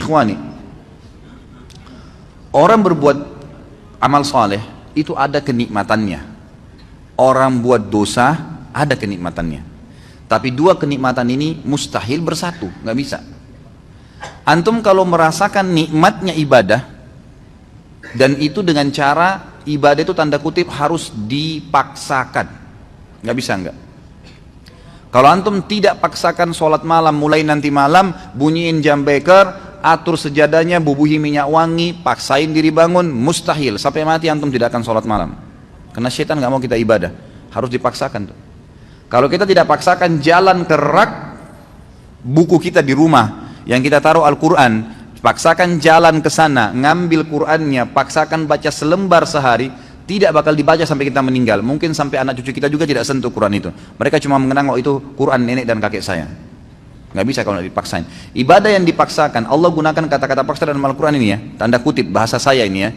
Ikhwani, orang berbuat amal saleh itu ada kenikmatannya. Orang buat dosa ada kenikmatannya. Tapi dua kenikmatan ini mustahil bersatu, nggak bisa. Antum kalau merasakan nikmatnya ibadah, dan itu dengan cara ibadah itu tanda kutip harus dipaksakan, nggak bisa nggak. Kalau antum tidak paksakan sholat malam, mulai nanti malam bunyiin jam beker, atur sejadahnya, bubuhi minyak wangi, paksain diri bangun, mustahil. Sampai mati antum tidak akan sholat malam, karena syaitan nggak mau kita ibadah, harus dipaksakan tuh. Kalau kita tidak paksakan, jalan ke rak buku kita di rumah yang kita taruh Al-Quran, paksakan jalan ke sana, ngambil Qurannya, paksakan baca selembar sehari, tidak bakal dibaca sampai kita meninggal. Mungkin sampai anak cucu kita juga tidak sentuh Quran itu. Mereka cuma mengenang, oh itu Quran nenek dan kakek saya. Nggak bisa kalau dipaksain. Ibadah yang dipaksakan, Allah gunakan kata-kata paksa dalam Al-Quran ini ya, tanda kutip bahasa saya ini ya.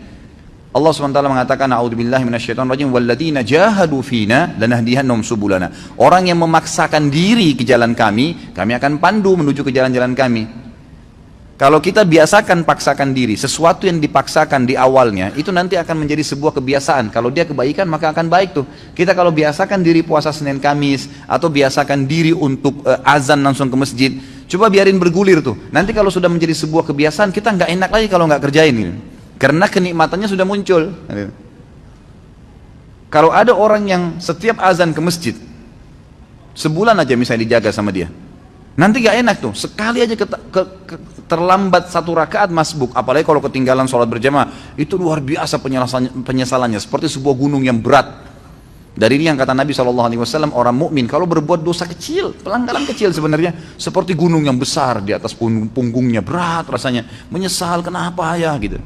Allah SWT mengatakan, a'udzubillahi minasyaitonirrajim, walladzina jahadu fina lanahdiyannahum subulana. Orang yang memaksakan diri ke jalan kami akan pandu menuju ke jalan-jalan kami. Kalau kita biasakan paksakan diri, sesuatu yang dipaksakan di awalnya itu nanti akan menjadi sebuah kebiasaan. Kalau dia kebaikan maka akan baik tuh. Kita kalau biasakan diri puasa Senin Kamis, atau biasakan diri untuk azan langsung ke masjid, coba biarin bergulir tuh. Nanti kalau sudah menjadi sebuah kebiasaan, kita nggak enak lagi kalau nggak kerjain gitu. Karena kenikmatannya sudah muncul. Kalau ada orang yang setiap azan ke masjid, sebulan aja misalnya dijaga sama dia, nanti gak enak tuh, sekali aja terlambat satu rakaat masbuk, apalagi kalau ketinggalan sholat berjamaah, itu luar biasa penyesalannya, seperti sebuah gunung yang berat. Dari ini yang kata Nabi SAW, orang mukmin kalau berbuat dosa kecil, pelanggaran kecil sebenarnya, seperti gunung yang besar di atas punggungnya, berat rasanya, menyesal kenapa ya gitu.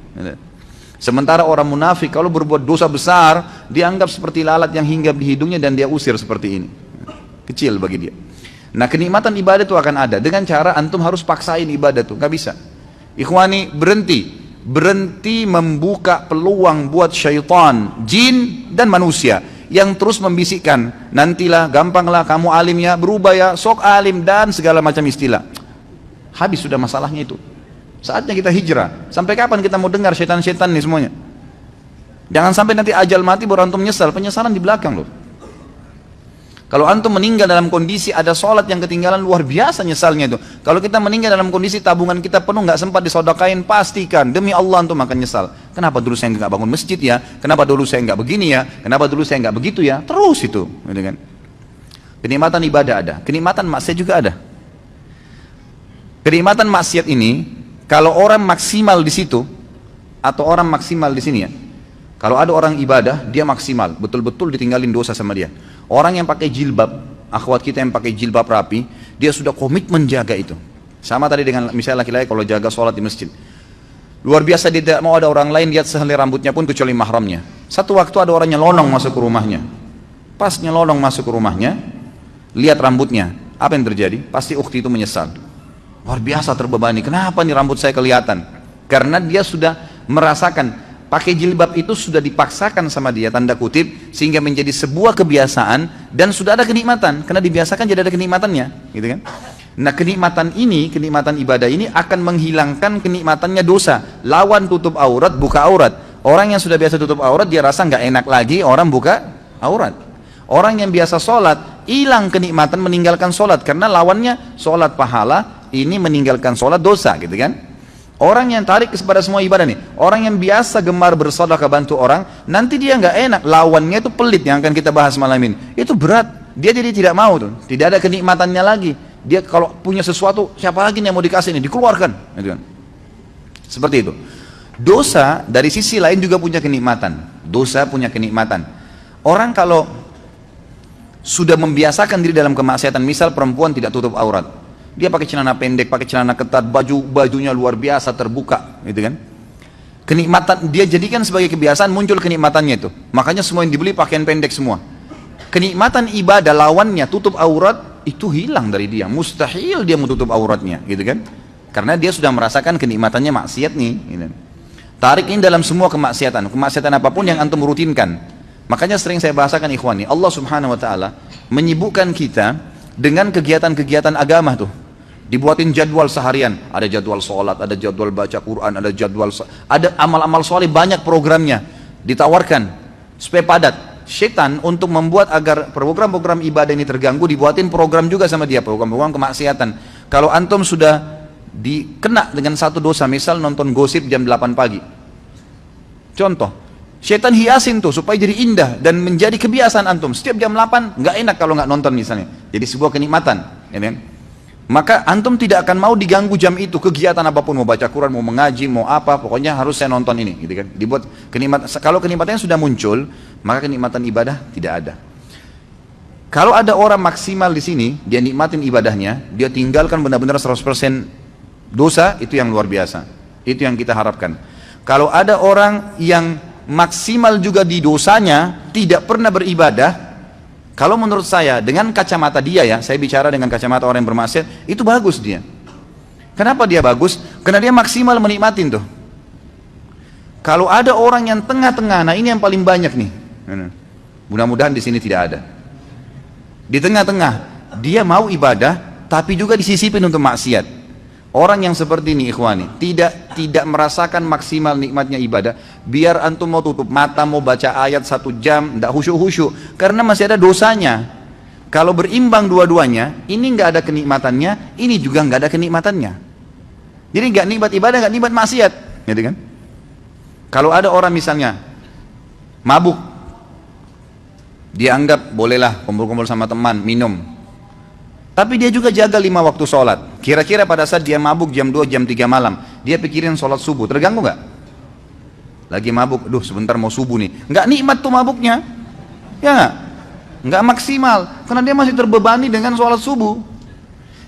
Sementara orang munafik kalau berbuat dosa besar, dianggap seperti lalat yang hinggap di hidungnya dan dia usir seperti ini, kecil bagi dia. Nah, kenikmatan ibadah itu akan ada dengan cara antum harus paksain ibadah tuh, gak bisa. Ikhwani, berhenti membuka peluang buat syaitan, jin dan manusia yang terus membisikkan, nantilah, gampanglah kamu alim ya, berubah ya, sok alim dan segala macam istilah. Habis sudah masalahnya itu. Saatnya kita hijrah. Sampai kapan kita mau dengar setan-setan nih semuanya? Jangan sampai nanti ajal mati baru antum menyesal, penyesalan di belakang loh. Kalau antum meninggal dalam kondisi ada sholat yang ketinggalan, luar biasa nyesalnya itu. Kalau kita meninggal dalam kondisi tabungan kita penuh, nggak sempat disodakain, pastikan demi Allah antum akan nyesal. Kenapa dulu saya nggak bangun masjid ya? Kenapa dulu saya nggak begini ya? Kenapa dulu saya nggak begitu ya? Terus itu, gitu kan? Kenikmatan ibadah ada, kenikmatan maksiat juga ada. Kenikmatan maksiat ini, kalau orang maksimal di situ atau orang maksimal di sini ya. Kalau ada orang ibadah, dia maksimal, betul-betul ditinggalin dosa sama dia. Orang yang pakai jilbab, akhwat kita yang pakai jilbab rapi, dia sudah komitmen jaga itu. Sama tadi dengan misalnya laki-laki kalau jaga sholat di masjid. Luar biasa, dia tidak mau ada orang lain lihat sehelai rambutnya pun kecuali mahramnya. Satu waktu ada orang nyelonong masuk ke rumahnya. Pas nyelonong masuk ke rumahnya, lihat rambutnya, apa yang terjadi? Pasti ukhti itu menyesal. Luar biasa terbebani, kenapa nih rambut saya kelihatan? Karena dia sudah merasakan pakai jilbab itu sudah dipaksakan sama dia, tanda kutip, sehingga menjadi sebuah kebiasaan dan sudah ada kenikmatan, karena dibiasakan jadi ada kenikmatannya, gitu kan? Nah, kenikmatan ini, kenikmatan ibadah ini akan menghilangkan kenikmatannya dosa. Lawan tutup aurat, buka aurat. Orang yang sudah biasa tutup aurat, dia rasa nggak enak lagi orang buka aurat. Orang yang biasa sholat, hilang kenikmatan meninggalkan sholat, karena lawannya sholat pahala, ini meninggalkan sholat dosa, gitu kan? Orang yang tarik kepada semua ibadah nih, orang yang biasa gemar bersedekah bantu orang, nanti dia nggak enak, lawannya itu pelit yang akan kita bahas malam ini. Itu berat, dia jadi tidak mau tuh, tidak ada kenikmatannya lagi. Dia kalau punya sesuatu, siapa lagi yang mau dikasih ini, dikeluarkan, gitu kan? Seperti itu. Dosa dari sisi lain juga punya kenikmatan. Dosa punya kenikmatan. Orang kalau sudah membiasakan diri dalam kemaksiatan, misal perempuan tidak tutup aurat, dia pakai celana pendek, pakai celana ketat, bajunya luar biasa terbuka, gitu kan? Kenikmatan dia jadikan sebagai kebiasaan, muncul kenikmatannya itu. Makanya semua yang dibeli pakaian pendek semua. Kenikmatan ibadah lawannya tutup aurat itu hilang dari dia. Mustahil dia menutup auratnya, gitu kan? Karena dia sudah merasakan kenikmatannya maksiat nih. Gitu. Tarik ini dalam semua kemaksiatan, kemaksiatan apapun yang antum rutinkan. Makanya sering saya bahasakan ikhwani, Allah Subhanahu Wa Taala menyibukkan kita dengan kegiatan-kegiatan agama tuh. Dibuatin jadwal seharian, ada jadwal sholat, ada jadwal baca Quran, ada jadwal, ada amal-amal soleh, banyak programnya ditawarkan supaya padat. Setan untuk membuat agar program-program ibadah ini terganggu, dibuatin program juga sama dia, program-program kemaksiatan. Kalau antum sudah dikena dengan satu dosa, misal nonton gosip jam 8 pagi, contoh, setan hiasin tuh supaya jadi indah dan menjadi kebiasaan antum. Setiap jam 8 nggak enak kalau nggak nonton misalnya, jadi sebuah kenikmatan, ya kan? Maka antum tidak akan mau diganggu jam itu, kegiatan apapun, mau baca Quran, mau mengaji, mau apa, pokoknya harus saya nonton ini, gitu kan? Dibuat kenikmatan. Kalau kenikmatannya sudah muncul, maka kenikmatan ibadah tidak ada. Kalau ada orang maksimal di sini, dia nikmatin ibadahnya, dia tinggalkan benar-benar 100% dosa, itu yang luar biasa. Itu yang kita harapkan. Kalau ada orang yang maksimal juga di dosanya, tidak pernah beribadah, kalau menurut saya, dengan kacamata dia ya, saya bicara dengan kacamata orang yang bermaksiat, itu bagus dia. Kenapa dia bagus? Karena dia maksimal menikmatin tuh. Kalau ada orang yang tengah-tengah, nah ini yang paling banyak nih. Mudah-mudahan di sini tidak ada. Di tengah-tengah, dia mau ibadah, tapi juga disisipin untuk maksiat. Orang yang seperti ini ikhwani, tidak merasakan maksimal nikmatnya ibadah. Biar antum mau tutup mata, mau baca ayat 1 jam, tidak khusyuk-khusyuk, karena masih ada dosanya. Kalau berimbang dua-duanya, ini nggak ada kenikmatannya, ini juga nggak ada kenikmatannya. Jadi nggak nikmat ibadah, nggak nikmat maksiat, gitu kan? Kalau ada orang misalnya mabuk, dia anggap bolehlah kumpul-kumpul sama teman, minum. Tapi dia juga jaga 5 waktu sholat. Kira-kira pada saat dia mabuk jam 2, jam 3 malam, dia pikirin sholat subuh, terganggu nggak? Lagi mabuk, duh sebentar mau subuh nih. Nggak nikmat tuh mabuknya. Ya nggak maksimal, karena dia masih terbebani dengan sholat subuh.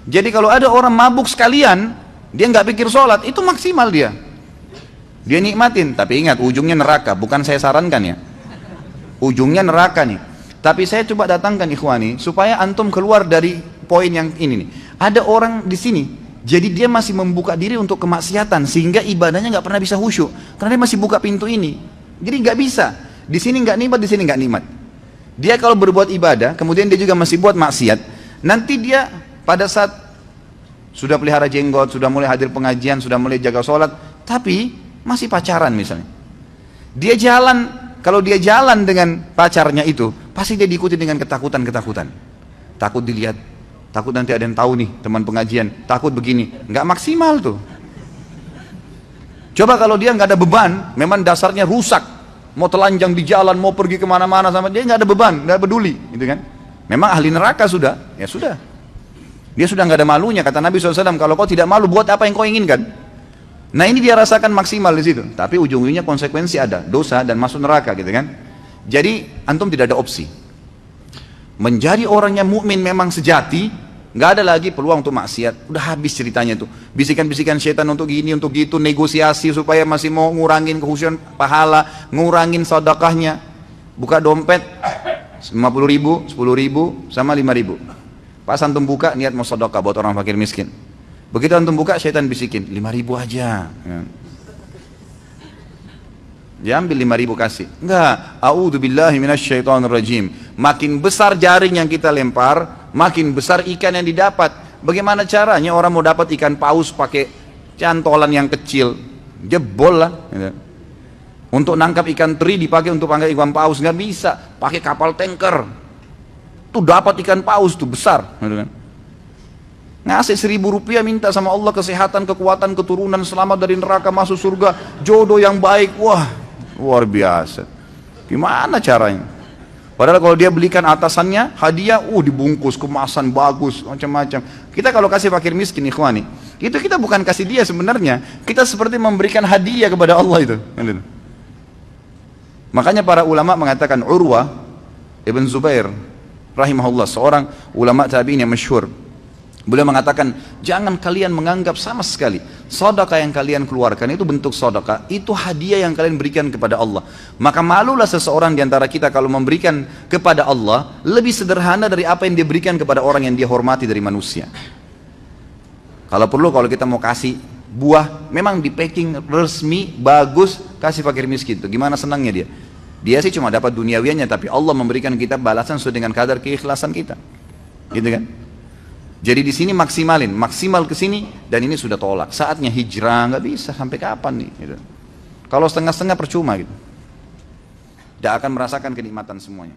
Jadi kalau ada orang mabuk sekalian, dia nggak pikir sholat, itu maksimal dia. Dia nikmatin, tapi ingat ujungnya neraka, bukan saya sarankan ya. Ujungnya neraka nih. Tapi saya coba datangkan ikhwani, supaya antum keluar dari poin yang ini nih. Ada orang di sini, jadi dia masih membuka diri untuk kemaksiatan, sehingga ibadahnya nggak pernah bisa khusyuk, karena dia masih buka pintu ini. Jadi nggak bisa. Di sini nggak nikmat, di sini nggak nikmat. Dia kalau berbuat ibadah, kemudian dia juga masih buat maksiat. Nanti dia pada saat sudah pelihara jenggot, sudah mulai hadir pengajian, sudah mulai jaga sholat, tapi masih pacaran misalnya. Dia jalan, kalau dia jalan dengan pacarnya itu, pasti dia diikuti dengan ketakutan-ketakutan. Takut dilihat, takut nanti ada yang tahu nih teman pengajian, takut begini, nggak maksimal tuh. Coba kalau dia nggak ada beban, memang dasarnya rusak, mau telanjang di jalan, mau pergi kemana-mana sama dia nggak ada beban, nggak peduli, gitu kan? Memang ahli neraka sudah, ya sudah. Dia sudah nggak ada malunya, kata Nabi SAW, kalau kau tidak malu, buat apa yang kau inginkan? Nah ini dia rasakan maksimal di situ, tapi ujung-ujungnya konsekuensi ada, dosa dan masuk neraka, gitu kan? Jadi antum tidak ada opsi. Menjadi orang yang mukmin memang sejati, nggak ada lagi peluang untuk maksiat. Udah habis ceritanya itu. Bisikan-bisikan setan untuk gini, untuk gitu, negosiasi supaya masih mau ngurangin kekhusyuan pahala, ngurangin sedekahnya. Buka dompet 50.000, 10.000, sama 5.000. Pas antum buka niat mau sedekah buat orang fakir miskin. Begitu antum buka, setan bisikin 5.000 aja. Dia ambil 5.000 kasih. Enggak, a'udzubillahi minasyaitonirrajim. Makin besar jaring yang kita lempar, makin besar ikan yang didapat. Bagaimana caranya orang mau dapat ikan paus pakai cantolan yang kecil? Jebol lah. Untuk nangkap ikan teri dipakai untuk pakai ikan paus, nggak bisa. Pakai kapal tanker. Tuh dapat ikan paus tuh besar. Ngasih 1.000 rupiah, minta sama Allah kesehatan, kekuatan, keturunan, selamat dari neraka, masuk surga, jodoh yang baik. Wah, luar biasa. Gimana caranya? Padahal kalau dia belikan atasannya hadiah, dibungkus kemasan bagus macam-macam. Kita kalau kasih fakir miskin ikhwani, itu kita bukan kasih dia sebenarnya, kita seperti memberikan hadiah kepada Allah itu. Makanya para ulama mengatakan, Urwah Ibn Zubair rahimahullah, seorang ulama tabi'in yang masyhur, beliau mengatakan, jangan kalian menganggap sama sekali sedekah yang kalian keluarkan itu bentuk sedekah, itu hadiah yang kalian berikan kepada Allah. Maka malulah seseorang di antara kita kalau memberikan kepada Allah lebih sederhana dari apa yang dia berikan kepada orang yang dia hormati dari manusia. Kalau perlu, kalau kita mau kasih buah, memang di packing resmi, bagus, kasih fakir miskin. Tuh gimana senangnya dia. Dia sih cuma dapat duniawiannya, tapi Allah memberikan kita balasan sesuai dengan kadar keikhlasan kita. Gitu kan? Jadi di sini maksimalin, maksimal ke sini dan ini sudah tolak. Saatnya hijrah, nggak bisa sampai kapan nih? Gitu. Kalau setengah-setengah percuma gitu. Tidak akan merasakan kenikmatan semuanya.